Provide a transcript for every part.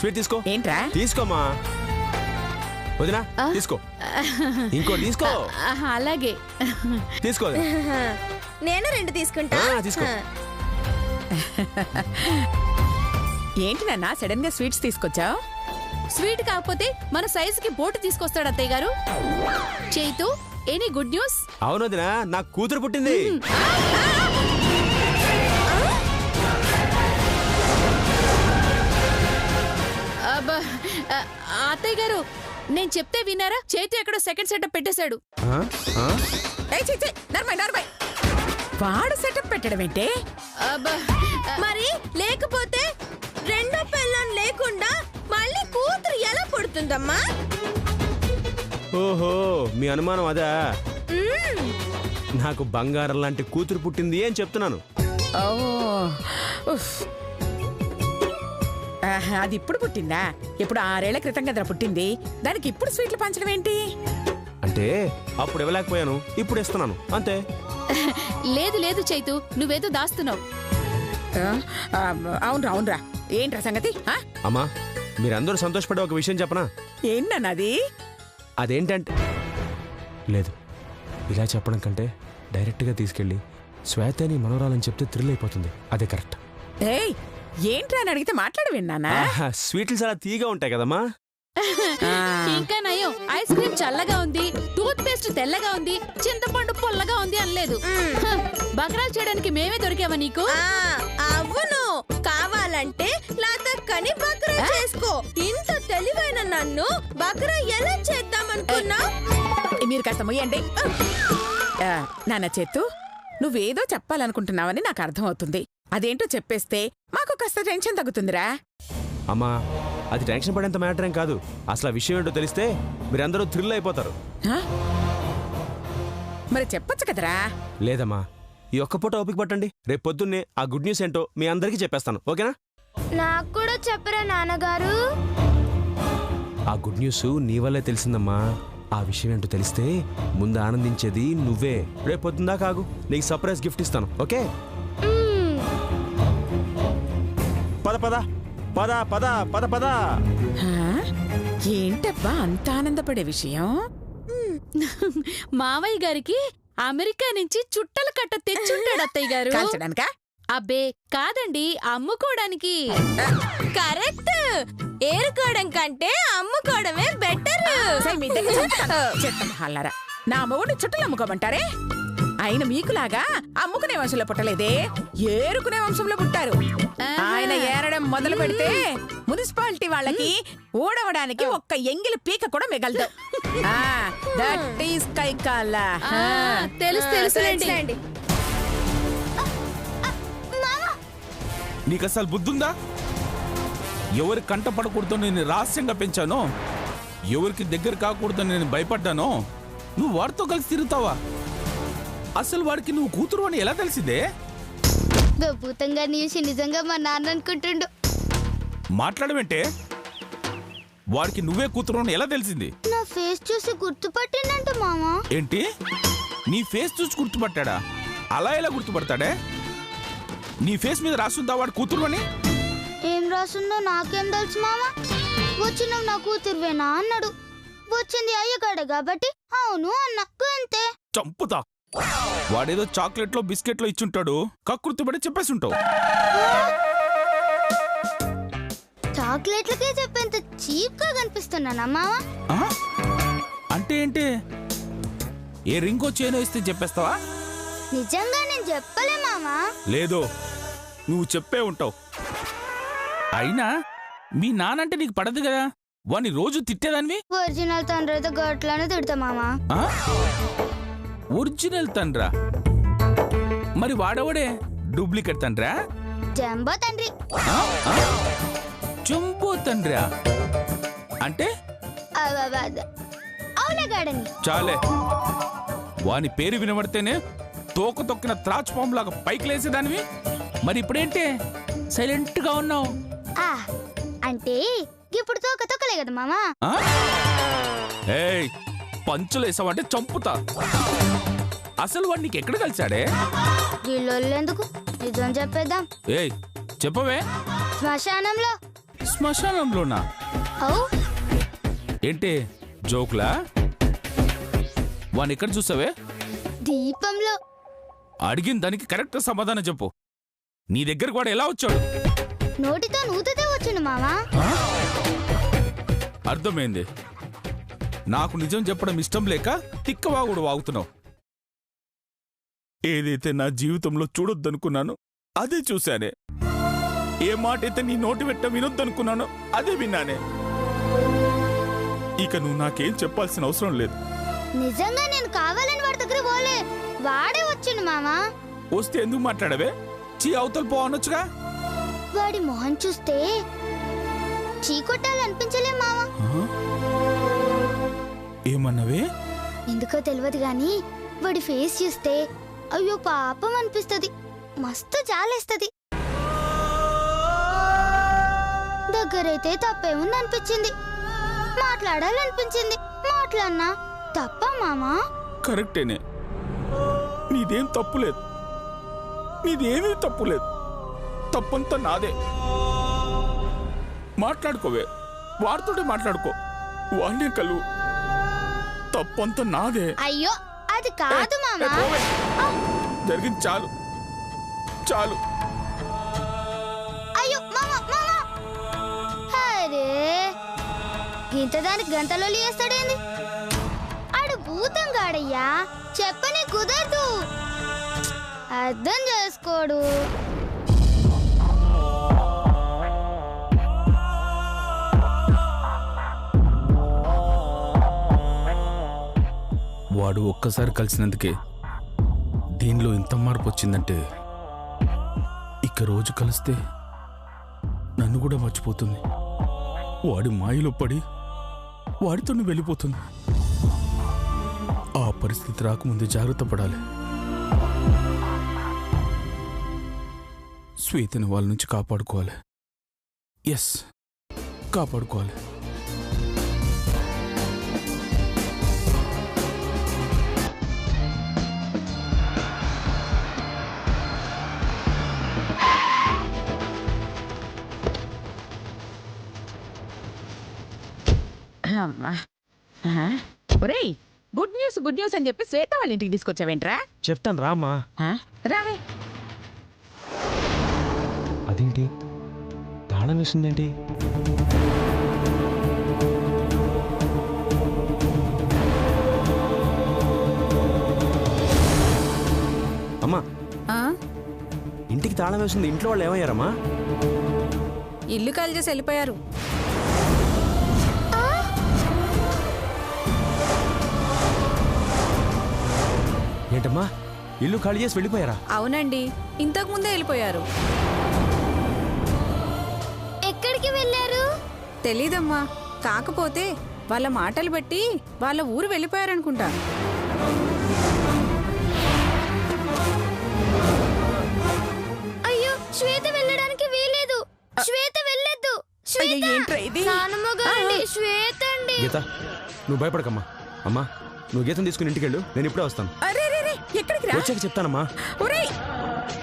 Sweet తీసుకో. ఏంట్రా? తీసుకోమా వదినా, తీసుకో. ఇంకో తీసుకో. అలాగే తీసుకో. నేను 2 తీసుకుంటా. తీసుకో. ఏంటి నాన్న సడన్ గా స్వీట్స్ తీసుకొచ్చావు? స్వీట్ కాకపోతే మన సైజుకి బోటు తీసుకొస్తాడు అత్తయ్య గారు. Chaitu, any good news? అవును వదినా, నాకు కూతురు పుట్టింది. అత్తయ్య గారు, నేను చెప్తే విన్నారా? చైతు ఎక్కడో సెకండ్ సెటప్ పెట్టేశాడు. వాడు సెటప్ పెట్టడం ఏంటే? మరి లేకపోతే రెండో పిల్లని లేకుండా మళ్ళీ కూతురు ఎలా పుడుతుందమ్మా? ఓహో, మీ అనుమానం అదా? నాకు బంగారం లాంటి కూతురు పుట్టింది అని చెప్తున్నాను. అది ఇప్పుడు పుట్టిందా? ఇప్పుడు 6 ఏళ్ల క్రితం కదరా పుట్టింది. దానికి ఇప్పుడు స్వీట్లు పంచడం ఏంటి? అంటే అప్పుడు ఇవ్వలేకపోయాను, ఇప్పుడు ఇస్తున్నాను అంతే. లేదు లేదు చైతు, నువ్వేదో దాస్తున్నావు. అవునరా, ఏంట్రా సంగతి? అమ్మా, మీరందరూ సంతోషపడే ఒక విషయం చెప్పనా? ఏంటన్నది? అదేంటంటే, లేదు, ఇలా చెప్పడం కంటే డైరెక్ట్గా తీసుకెళ్ళి శ్వేతని మనోరాలని చెప్తే థ్రిల్ అయిపోతుంది. అదే కరెక్ట్. ఏయ్, ఏంట్రా అని అడిగితే మాట్లాడు విన్నానా? స్వీట్లు చాలా తీగా ఉంటాయి కదమ్మా. ఇంకా నయం, ఐస్ క్రీమ్ చల్లగా ఉంది, టూత్ పేస్ట్ తెల్లగా ఉంది, చింతపండు పొల్లగా ఉంది అనలేదు. బకరాలు చేయడానికి మేమే దొరికావా నీకు? అవును, కావాలంటే లతక్కని బకరా చేసుకో. ఇంత తెలివైన నన్ను బకరా ఎలా చేద్దామనుకున్నా? మీరు కాస్త మొయ్యండి. నాన్న చేతు, నువ్వేదో చెప్పాలనుకుంటున్నావని నాకు అర్థమవుతుంది. అదేంటో చెప్పేస్తే మాకు కాస్త టెన్షన్ తగ్గుతుందిరా. అమ్మా, అది టెన్షన్ పడేంత మ్యాటర్ ఏం కాదు. అసలు ఆ విషయం ఏంటో తెలిస్తే మీరందరూ థ్రిల్ అయిపోతారు. మరి చెప్పొచ్చు కదరా? లేదమ్మా, ఈ ఒక్క పూట ఓపిక పట్టండి. రేపు పొద్దున్నే ఆ గుడ్ న్యూస్ ఏంటో మీ అందరికీ చెప్పేస్తాను, ఓకేనా? నాకు కూడా చెప్పరా నాన్నగారు? ఆ గుడ్ న్యూస్ నీ వల్లే తెలిసిందమ్మా. ఆ విషయం ఏంటో తెలిస్తే ముందు ఆనందించేది నువ్వే. రేపు పొద్దుందా కాగు, నీకు సర్ప్రైజ్ గిఫ్ట్ ఇస్తాను, ఓకే? పద పద పద పద పద పద. ఏంటబ్బా అంత ఆనందపడే విషయం? మావయ్య గారికి అమెరికా నుంచి చుట్టల కట్ట తెచ్చుంటాడు అత్తయ్య గారు. కాల్చడానికా? అబ్బే కాదండి, అమ్ముకోవడానికి. కరెక్ట్, ఏరుకోవడం కంటే అమ్ముకోవడమే బెటర్. నా మొగుడు చుట్టలు అమ్ముకోమంటారే? ఆయన మీకులాగా అమ్ముకునే వంశంలో పుట్టలేదే, ఏరుకునే వంశంలో పుట్టారు. ఆయన ఏరడం మొదలు పెడితే మున్సిపాలిటీ వాళ్ళకి ఊడవడానికి ఒక్క ఎంగిలి పీక కూడా మిగలదు. That is Kaikala. తెలుసు తెలుసులేండి. నీకు అసలు బుద్ధుందా? ఎవరి కంట పడకూడదు నేను రహస్యంగా పెంచానో, ఎవరికి దగ్గర కాకూడదు నేను భయపడ్డానో, నువ్వు వాడితో కలిసి తిరుగుతావా? అసలు వాడికి నువ్వు కూతురు అని ఎలా తెలిసిందే? భూతంగా నీసి నిజంగా మా నాన్న అనుకుంటుండు. మాట్లాడమంటే వాడికి నువ్వే కూతురు అని ఎలా తెలిసింది? నా ఫేస్ చూసి గుర్తుపట్టిందంట మామా. ఏంటి, నీ ఫేస్ చూసి గుర్తుపట్టాడా? అలా ఎలా గుర్తుపడతాడే? నీ ఫేస్ మీద రాసుందా వాడు కూతురు అని? ఏం రాసుందో నాకేం తెలుసు మామా. వచ్చిన నా కూతురువేనా అన్నాడు. వచ్చింది అయ్యగాడ కాబట్టి అవును అన్నా, అంతే. చంపుతా. వాడేదో చాక్లెట్లో బిస్కెట్లో ఇచ్చుంటాడు, కక్కుర్తిపడి చెప్పేసి ఉంటావు. చాక్లెట్లకే చెప్పేంత చీప్ గా కనిపిస్తున్నానా మావా? అంటే ఏంటి, ఏ రింగో చేనో ఇస్తే చెప్పేస్తావా? నిజంగా నేను చెప్పలే మామా. లేదు, నువ్వు చెప్పే ఉంటావు. అయినా మీ నానంటే నీకు పడదు కదా, వాణ్ణి రోజు తిట్టేదానివి. ఒరిజినల్ తండ్రి అయితే గట్లనే తిడతా మామా. ఒరిజినల్ తండ్రా? మరి వాడవడే డూప్లికేట్ తండ్రా? జంబో తండ్రి. జంబో తండ్రా అంటే? అవులేగాడని. చాలే, వాని పేరు వినబడితేనే తోక తొక్కిన త్రాచ్ పాంలాగా పైకి లేసేదానివి. మరి ఇప్పుడేంటే సైలెంట్ గా ఉన్నావు? అంటే ఇప్పుడు తోక తొక్కలే కదా మామా. ఏయ్, పంచులేసావంటే చంపుతా. అసలు వాడు నీకు ఎక్కడ కలిసాడే? గిల్లెందుకు, నిజం చెప్పేద్దాం. ఏయ్ చెప్పవే. శ్మశానంలో. శ్మశానంలోనా? అవు ఏంటి జోక్లా? వాణ్ణి ఎక్కడ చూసావే? దీపంలో. అడిగిన దానికి కరెక్ట్ సమాధానం చెప్పు. నీ దగ్గరకు వాడు ఎలా వచ్చాడు? నోటితో నూతితే వచ్చిండు మామా. అర్థమైంది. నాకు నిజం చెప్పడం ఇష్టం లేక తిక్కవాగుడు వాగుతున్నావు. ఏదైతే నా జీవితంలో చూడొద్దనుకున్నానో అదే చూశానే. ఏ మాట అయితే నీ నోటి వెంట వినొద్దనుకున్నానో అదే విన్నానే. ఇక నువ్వు నాకేం చెప్పాల్సిన అవసరం లేదు. నిజంగా నేను కావాలని వాడి దగ్గర పోలే, వాడే వచ్చిండు మామా. వస్తే ఎందుకు మాట్లాడవే? చీ అవతల పో అనొచ్చుగా. వాడి మొహం చూస్తే చీకొట్టాలనిపించలే మావా. ఏమన్నావే? ఎందుకో తెలియదు గాని వాడి ఫేస్ చూస్తే అయ్యో పాపం అనిపిస్తది, మస్తు జాలేస్తది. దగ్గరైతే తప్పేముంది అనిపించింది, మాట్లాడాలనిపించింది, మాట్లాడినా తప్ప మామా? కరెక్టేనే, నీదేం తప్పులేదు, నీదేమీ తప్పులేదు. తప్పంతా నాదే. మాట్లాడుకోవే, వాడితోటే మాట్లాడుకో, వాడినే కలువు. తప్పంతా నాదే. అయ్యో అది కాదు మామా. జరిగింది చాలు చాలు. అయ్యో మామా మామా. అరే గింతదానికి గంటలో లేస్తాడేంది? ఆడు భూతం గాడయ్యా, చెప్పని కుదరదు, అర్థం చేసుకోడు. వాడు ఒక్కసారి కలిసినందుకే దీనిలో ఇంత మార్పు వచ్చిందంటే ఇక రోజు కలిస్తే నన్ను కూడా మర్చిపోతుంది. వాడి మాయలో పడి వాడితోనే వెళ్ళిపోతుంది. ఆ పరిస్థితి రాకముందే జాగ్రత్త పడాలి. శ్వేతని వాళ్ళ నుంచి కాపాడుకోవాలి. ఎస్, కాపాడుకోవాలి. ఒరేయ్, గుడ్ న్యూస్ అని చెప్పి శ్వేత వాళ్ళ ఇంటికి తీసుకొచ్చావేంట్రా? చెప్తాను రామా. రావే. అదేంటి తాళం వేసిందేంటి? అమ్మా, ఇంటికి తాళం వేసింది. ఇంట్లో వాళ్ళు ఏమయ్యారమ్మా? ఇల్లు కాల్ చేసి వెళ్ళిపోయారు. ఏంటమ్మా, ఇల్లు ఖాళీ చేసి వెళ్ళిపోయారా? అవునండి, ఇంతకు ముందే వెళ్ళిపోయారు. ఎక్కడికి వెళ్ళారు తెలీదమ్మా, కాకపోతే వాళ్ళ మాటలు బట్టి వాళ్ళ ఊరు వెళ్ళిపోయారనుకుంటా. అయ్యో శ్వేత వెళ్ళడానికి వీలేదు, శ్వేత వెళ్ళొద్దు. అయ్యో, ఏంట్రా ఇది? శ్వేత అండి. గీత, నువ్వు భయపడకమ్మా. అమ్మా, నువ్వు గీతను తీసుకుని ఇంటికి వెళ్ళు, నేను ఇప్పుడే వస్తాను. అరే ఎక్కడికి రా? వచ్చాక చెప్తానమ్మా. ఒరేయ్,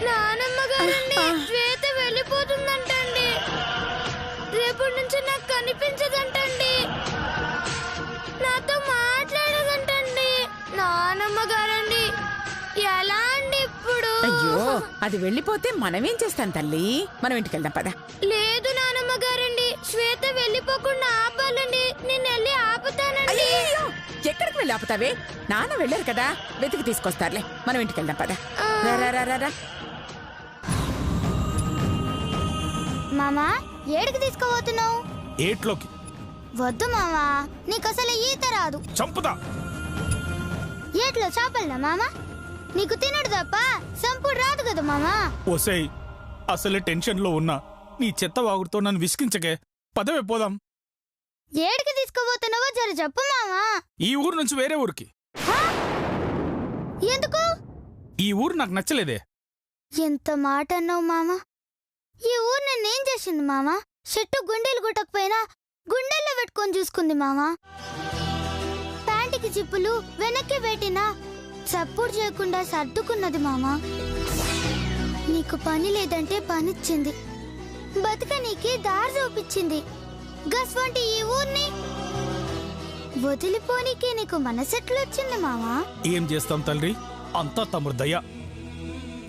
నానమ్మ గారండి, శ్వేత వెళ్ళిపోతుందంటండి. రేపటి నుంచి నాకు కనిపించదంటండి, నాతో మాట్లాడదంటండి. నానమ్మ గారండి, ఎలా అండి ఇప్పుడు? అయ్యో, అది వెళ్ళిపోతే మనమేం చేస్తాం తల్లి? మనం ఇంటికి వెళ్దాం పద. లేదు నానమ్మ గారండి, శ్వేత వెళ్ళిపోకుండా ఆపాలండి. నేను వెళ్ళి ఆపుతానండి. అయ్యో, ఎక్కడికి వెళ్ళి ఆపుతావే? నాన్న వెళ్ళారు కదా, వెతికి తీసుకొస్తారులే. మనం ఇంటికి వెళ్దాం పద. రా. మామా, ఏడికి తీసుకుపోతున్నావు? ఏట్లోకి. వద్దు మామా, నీకు అసలు ఈత రాదు. చంపుదా. ఏట్లో చేపలనా మామా? నీకు తినడు తప్ప సంపుడు రాదు కదా మామా. ఒసేయ్, అసలే టెన్షన్లో ఉన్నా. నీ చెత్త వాగుడుతో నన్ను విసిగించకే. పదవే పోదాం. ఏడికి తీసుకుపోతున్నావో జర చెప్పు మామా. ఈ ఊరు నుంచి వేరే ఊరికి. ఎందుకు? ఈ ఊరు నాకు నచ్చలేదే. ఎంత మాట అన్నావు మామా. ఈ ఊరు నన్నేం చేసింది మామా? చెట్టు గుండెలు గుట్టకపోయినా గుండెల్లో పెట్టుకొని చూసుకుంది మామా. ప్యాంటుకి జిప్పులు వెనక్కి పెట్టినా చప్పుడు చేయకుండా సర్దుకున్నది మామా. నీకు పని లేదంటే పనిచ్చింది, బతకనీకి దారి చూపించింది. గస్వంటి ఈ ఊర్ని వదిలిపోనీకి నీకు మనసెట్లొచ్చింది మామా? ఏం చేస్తాం తల్లి, అంతా తమరు దయ.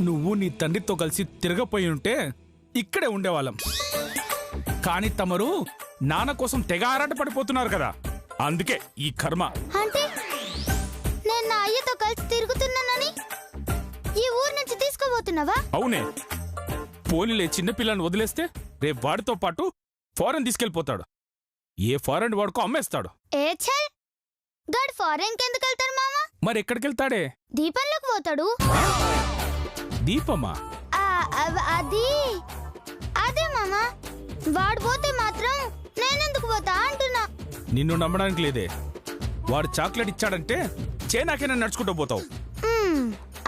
నువ్వు నీ తండ్రితో కలిసి తిరగపోయి ఉంటే ఇక్కడే ఉండేవాళ్ళం. కానీ తమరు నాన్న కోసం తెగ ఆరాట పడిపోతున్నారు కదా, అందుకే ఈ కర్మ. అంటే నేను నా అయ్యతో కలిసి తిరుగుతున్నానని ఈ ఊరు నుంచి తీసుకుపోతున్నావా? అవునే, పోలీలే చిన్నపిల్లని వదిలేస్తే రేపు వాడితో పాటు ఫారెన్ తీసుకెళ్లిపోతాడు. ఏ ఫారెన్ వాడుకో అమ్మేస్తాడు. ఏ ఛల్, గడ్ ఫారెన్ కెందుకు వెళ్తాడు మామా? మరి ఎక్కడికెళ్తాడే? దీపంలోకి పోతాడు. దీపమ్మా? అదే మామా, వాడు పోతే మాత్రం నేనెందుకు పోతా అంటున్నా. నిన్ను నమ్మడానికి లేదే. వాడు చాక్లెట్ ఇచ్చాడంటే చేనాకైనా నడుచుకుంటూ పోతావు.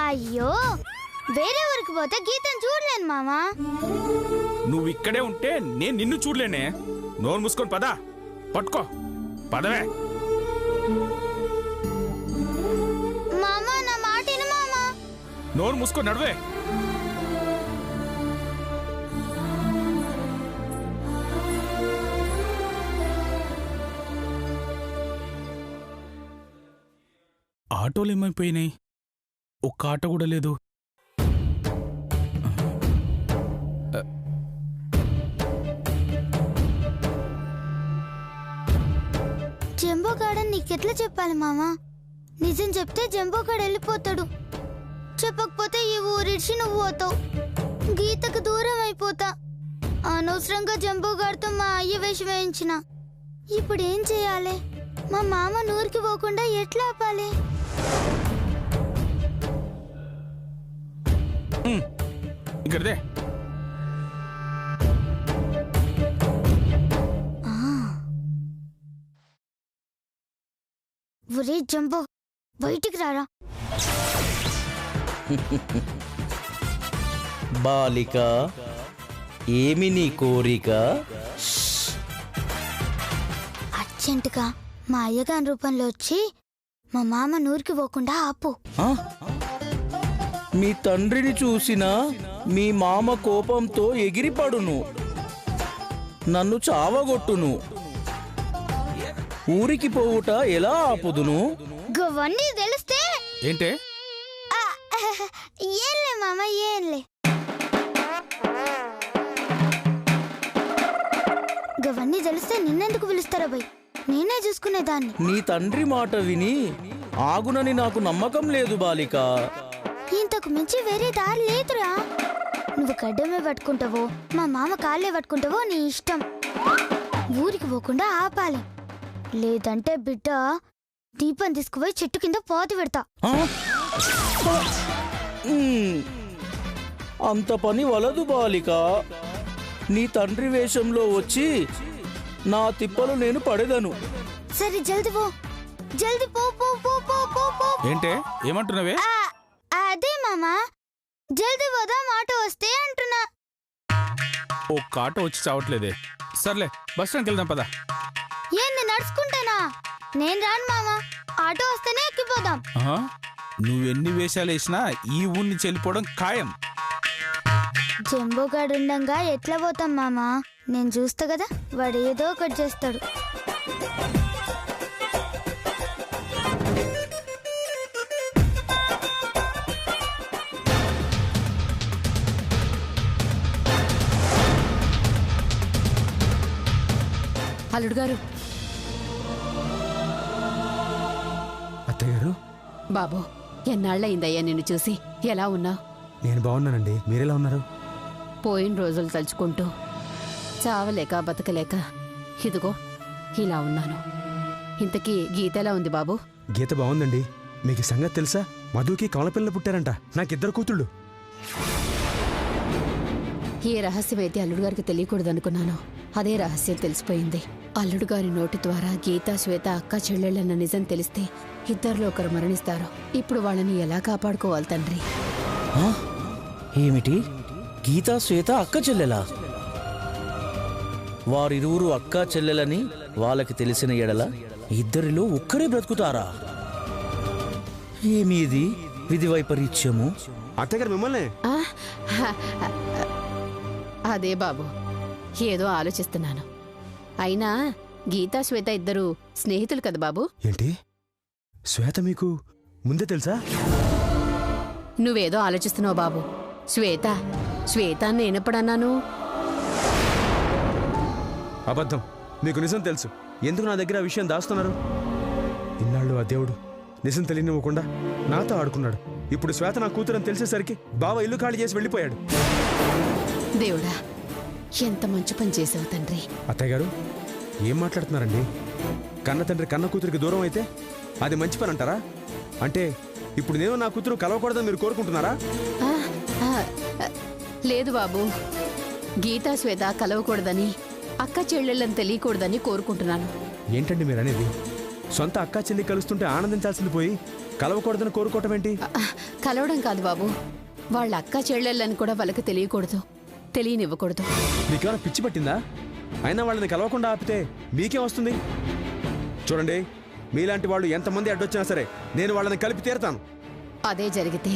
అయ్యో, వేరే ఊరికి పోతే గీతను చూడలేను మామా. నువ్వు ఇక్కడే ఉంటే నేను నిన్ను చూడలేనే. నోరు మూసుకొని పదా, పట్టుకో, పదవే. మామా నా మాట విను మామా. నోరు మూసుకొని నడవే. ఆటోలు ఏమైపోయినాయి? ఒక్క ఆటో కూడా లేదు. జంబోగాడని నీకెట్లా చెప్పాలి మామా? నిజం చెప్తే జంబోగాడు వెళ్ళిపోతాడు, చెప్పకపోతే ఈ ఊరిడిచి నువ్వు పోతావు. గీతకు దూరం అయిపోతా. అనవసరంగా జంబోగాడితో మా అయ్య వేషం వేయించిన. ఇప్పుడు ఏం చేయాలి? మా మామ నూరికి పోకుండా ఎట్లా ఆపాలి? ఇక్కడదే. ఒరే జంబో, బయటికి రారా. బాలిక, ఏమి నీ కోరిక? అర్జెంటుగా మా అయ్యగారి రూపంలో వచ్చి మా మామ నూరికి పోకుండా ఆపు. ఆ? మీ తండ్రిని చూసినా మీ మామ కోపంతో ఎగిరిపడును, నన్ను చావగొట్టును. ఊరికి పోవుట ఎలా ఆపుదును? గవన్నీ తెలిస్తే ఏంటే? ఏంలే మామ, ఏంలే. గవన్నీ తెలిస్తే నిన్నెందుకు పిలుస్తారా బై? నేనే చూసుకునేదాన్ని. నీ తండ్రి మాట విని ఆగునని నాకు నమ్మకం లేదు బాలిక. ఇంతకు మించి వేరే దారి లేదురా. నువ్వు గడ్డమే పట్టుకుంటావో మా మామ కాళ్ళే పట్టుకుంటావో నీ ఇష్టం. ఊరికి పోకుండా ఆపాలి, లేదంటే బిడ్డ దీపం తీసుకుపోయి చెట్టు కింద పోతి పెడతా. అంత పని వలదు బాలిక. నీ తండ్రి వేషంలో వచ్చి నా తిప్పలు నేను పడేదను. సరే జల్ది పో, జల్ది పో పో పో పో పో పో. ఏంటే ఏమంటున్నావే? అదే మామా, జల్ది పోదా మాట వస్తే అంటున్నా. ఒక్క ఆటో వచ్చి చావట్లేదే. సర్లే, బస్ స్టాండ్కి వెళ్దాం పదా. ఏంది నడుచుకుంటానా? నేను రాను మామా, ఆటో వస్తేనే ఎక్కిపోదాం. నువ్వెన్ని వేషాలు వేసినా ఈ ఊరిని చెల్లిపోవడం ఖాయం. జంబోగాడుండంగా ఎట్లా పోతాం మామా? నేను చూస్తా కదా, వాడు ఏదో ఒకటి చేస్తాడు. అల్లుడు గారు. అత్తయ్య గారు. బాబు, ఎన్నాళ్ళయిందయ్యా నిన్ను చూసి. ఎలా ఉన్నావు? నేను బాగున్నానండి, మీరెలా ఉన్నారు? పోయిన రోజులు తలుచుకుంటూ చావలేక బతకలేక ఇదిగో ఇలా ఉన్నాను. ఇంతకీ గీత ఎలా ఉంది బాబు? గీత బాగుందండి. మీకు ఈ సంగతి తెలుసా? మధుకి కమలపిల్లలు పుట్టారంట. నాకిద్దరు కూతుళ్ళు. ఏ రహస్యమైతే అల్లుడు గారికి తెలియకూడదనుకున్నానో అదే రహస్యం తెలిసిపోయింది. అల్లుడు గారి నోటి ద్వారా గీత, శ్వేత అక్క చెల్లెళ్ళన్న నిజం తెలిస్తే ఇద్దరిలో ఒకరు మరణిస్తారు. ఇప్పుడు వాళ్ళని ఎలా కాపాడుకోవాలి తండ్రి? ఏమిటి? గీతా, శ్వేత అక్క చెల్లెలా? వారిరువురు అక్కా చెల్లెలని వాళ్ళకి తెలిసిన ఎడల ఇద్దరిలో ఒక్కరే బ్రతుకుతారా? ఏమీది విధి వైపరీత్యము? అత్తయ్య గారు మిమ్మల్ని. అదే బాబు, ఏదో ఆలోచిస్తున్నాను. అయినా గీతా శ్వేత ఇద్దరు స్నేహితులు కదా బాబు. ఏంటి శ్వేత మీకు ముందే తెలుసా? నువ్వేదో ఆలోచిస్తున్నావు బాబు. శ్వేత శ్వేత నేనెప్పుడన్నాను? అబద్ధం. మీకు నిజం తెలుసు. ఎందుకు నా దగ్గర ఆ విషయం దాస్తున్నారు? ఇన్నాళ్ళు ఆ దేవుడు నిజం తెలియనివ్వకుండా నాతో ఆడుకున్నాడు. ఇప్పుడు శ్వేత నా కూతురని తెలిసేసరికి బావ ఇల్లు ఖాళీ చేసి వెళ్ళిపోయాడు. దేవుడా, ఎంత మంచి పని చేసావు తండ్రి. అత్తయ్య గారు ఏం మాట్లాడుతున్నారండి? కన్న తండ్రి కన్న కూతురికి దూరం అయితే అది మంచి పని అంటారా? అంటే ఇప్పుడు నేను నా కూతురు కలవకూడదని మీరు కోరుకుంటున్నారా? ఆ, ఆ, లేదు బాబు, గీతా శ్వేత కలవకూడదని, అక్క చెల్లెళ్ళని తెలియకూడదని కోరుకుంటున్నాను. ఏంటండి మీరు అనేది? సొంత అక్క చెల్లి కలుస్తుంటే ఆనందించాల్సింది పోయి కలవకూడదని కోరుకోవటం ఏంటి? కలవడం కాదు బాబు, వాళ్ళ అక్క చెల్లెళ్ళని కూడా వాళ్ళకి తెలియకూడదు, తెలియనివ్వకూడదు. మీకేమైనా పిచ్చి పట్టిందా? అయినా వాళ్ళని కలవకుండా ఆపితే మీకేం వస్తుంది? చూడండి, మీలాంటి వాళ్ళు ఎంతమంది అడ్డొచ్చినా సరే నేను వాళ్ళని కలిపి తీరతాను. అదే జరిగితే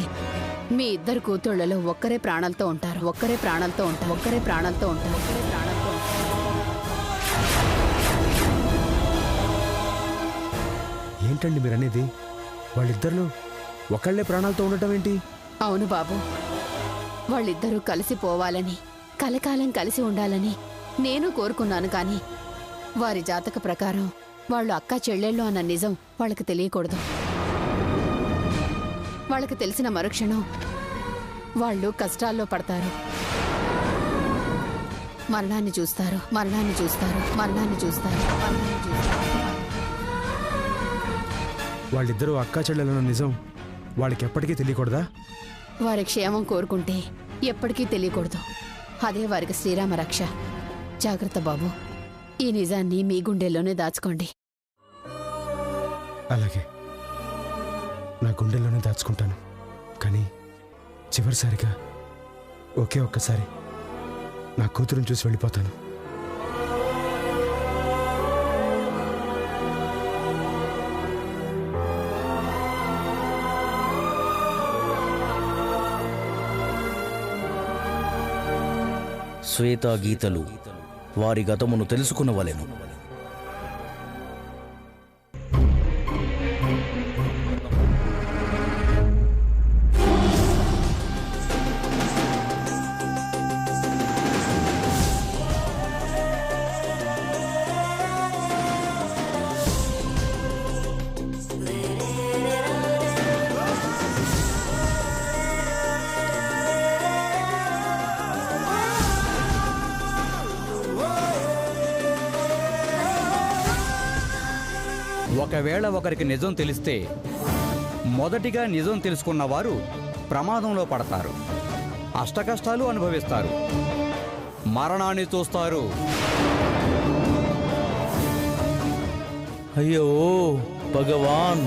మీ ఇద్దరు కూతుళ్లలో ఒక్కరే ప్రాణాలతో ఉంటారు, ఒక్కరే ప్రాణాలతో ఉంటారు, ఒక్కరే ప్రాణాలతో ఉంటారు, ఒక్కరే ప్రాణాలతో ఉంటారు. ఏంటండి మీరు అనేది? వాళ్ళిద్దరిలో ఒకళ్లే ప్రాణాలతో ఉండటం ఏంటి? అవును బాబు, వాళ్ళిద్దరూ కలిసిపోవాలని, కలకాలం కలిసి ఉండాలని నేను కోరుకున్నాను. కానీ వారి జాతక ప్రకారం వాళ్ళు అక్క చెల్లెళ్ళు అన్న నిజం వాళ్ళకి తెలియకూడదు. వాళ్ళకి తెలిసిన మరుక్షణం వాళ్ళు కష్టాల్లో పడతారు, మరణాన్ని చూస్తారు, మరణాన్ని చూస్తారు, మరణాన్ని చూస్తారు, మరణాన్ని చూస్తారు. వాళ్ళిద్దరూ అక్కా చెల్లెలన్న నిజం వాళ్ళకి ఎప్పటికీ తెలియకూడదా? వారి క్షేమం కోరుకుంటే ఎప్పటికీ తెలియకూడదు. అదే వారికి శ్రీరామ రక్ష. జాగ్రత్త బాబు, ఈ నిజాన్ని మీ గుండెల్లోనే దాచుకోండి. అలాగే, నా గుండెల్లోనే దాచుకుంటాను. కానీ చివరిసారిగా ఒకే ఒక్కసారి నా కూతురుని చూసి వెళ్ళిపోతాను. శ్వేత గీతలు వారి గతమును తెలుసుకునవలెను. ఒకవేళ ఒకరికి నిజం తెలిస్తే మొదటిగా నిజం తెలుసుకున్న వారు ప్రమాదంలో పడతారు, అష్టకష్టాలు అనుభవిస్తారు, మరణాన్ని చూస్తారు. అయ్యో భగవాన్,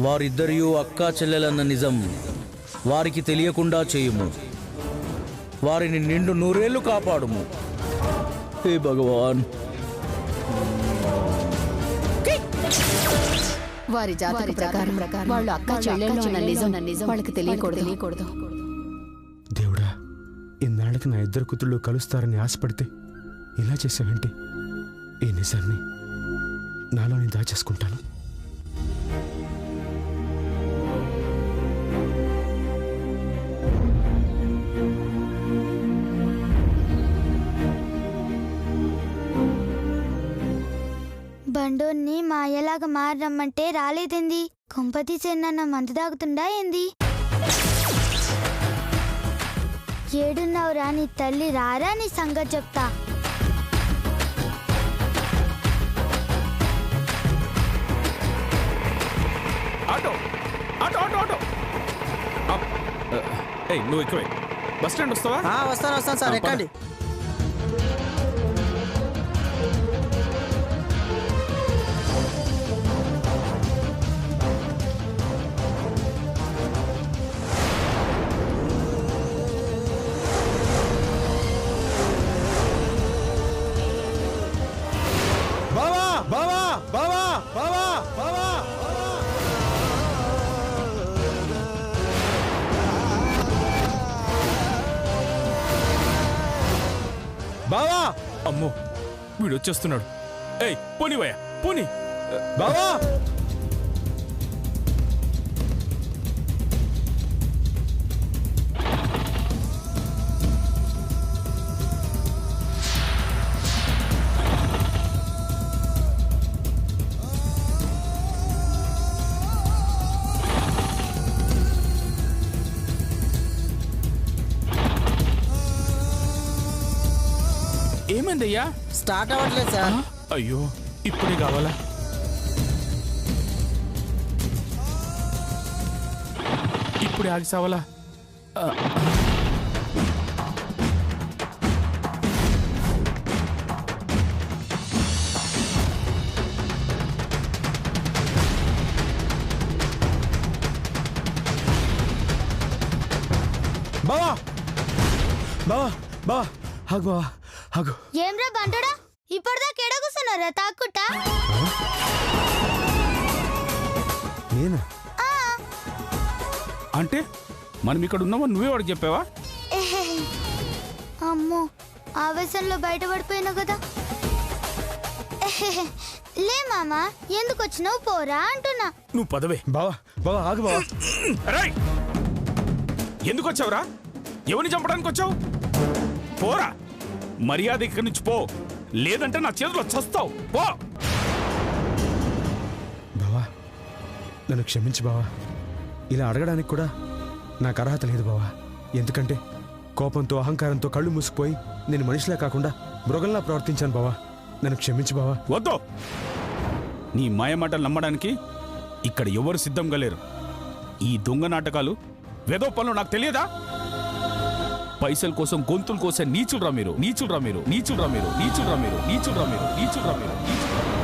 వారిద్దరియు అక్కా చెల్లెలన్న నిజం వారికి తెలియకుండా చేయుము. వారిని నిండు నూరేళ్లు కాపాడుము. హే భగవాన్. వారి జాతక ప్రకారం వాళ్ళు అక్క చెల్లెళ్ళు అన్న నిజం వాళ్ళకి తెలియకూడదు. దేవుడా, ఇన్నాళ్ళకి నా ఇద్దరు కూతుళ్ళు కలుస్తారని ఆశపడితే ఇలా చేసావేంటి? ఈ నిజాన్ని నాలోని దాచేసుకుంటాను. బండోన్ని మాయలాగా మారమ్మంటే రాలేదేంది? కొంపతి చెన్న మందు తాగుతుండా ఏంది? ఏడున్నావురా నీ తల్లి, రారా నీ సంగతి చెప్తా. ఆటో ఆటో ఆటో ఆటో ఏయ్, నువ్వు ఎక్కువే. బస్ స్టాండ్ వస్తావా? వస్తాను సార్, ఎక్కండి. బావా బావా బావా బావా బావా వీడు వచ్చేస్తున్నాడు. ఏయ్ పోనీ వయ్యా పోనీ. బావా ఏమైందయ్యా? స్టార్ట్ అవ్వట్లేదు సార్. అయ్యో ఇప్పుడే కావాలా? ఇప్పుడే ఆగి సావాలా? బావా బావా బావా ఆగు బావా ఆగు. ఏమ్రా బంటుడా ఇప్పటిదాకా ఎడ కూర్చున్నారా తాక్కుట్టా? నేనా? అంటే మనం ఇక్కడ ఉన్నామని నువ్వే వాడికి చెప్పావా? అమ్మో ఆవేశంలో బయటపడిపోయినా కదా. లే మామా ఎందుకు వచ్చినావు పోరా అంటున్నా. నువ్వు పదవే. బావా బావా ఆగు బావా. రేయ్! ఎందుకు వచ్చావురా? ఎవరిని చంపడానికి వచ్చావు? పోరా, మర్యాద ఇక్కడి నుంచి పో, లేదంటే నా చేతిలో చస్తావు. పో. బావా నన్ను క్షమించు బావా. ఇలా అడగడానికి కూడా నాకు అర్హత లేదు బావా. ఎందుకంటే కోపంతో అహంకారంతో కళ్ళు మూసుకుపోయి నేను మనిషిలా కాకుండా మృగంలా ప్రవర్తించాను బావా. నన్ను క్షమించు బావా. వద్దు. నీ మాయమాటలు నమ్మడానికి ఇక్కడ ఎవరు సిద్ధంగా లేరు. ఈ దొంగ నాటకాలు వెదో పనులు నాకు తెలియదా? పైసల కోసం గొంతుల కోసం నీచుడ్రా మీరు, నీచుడ్రా మీరు, నీచుడ్రా మీరు, నీచుడ్రా మీరు, నీచుడ్రా మీరు, నీచుడ్రా మీరు, నీచుడ్రా మీరు.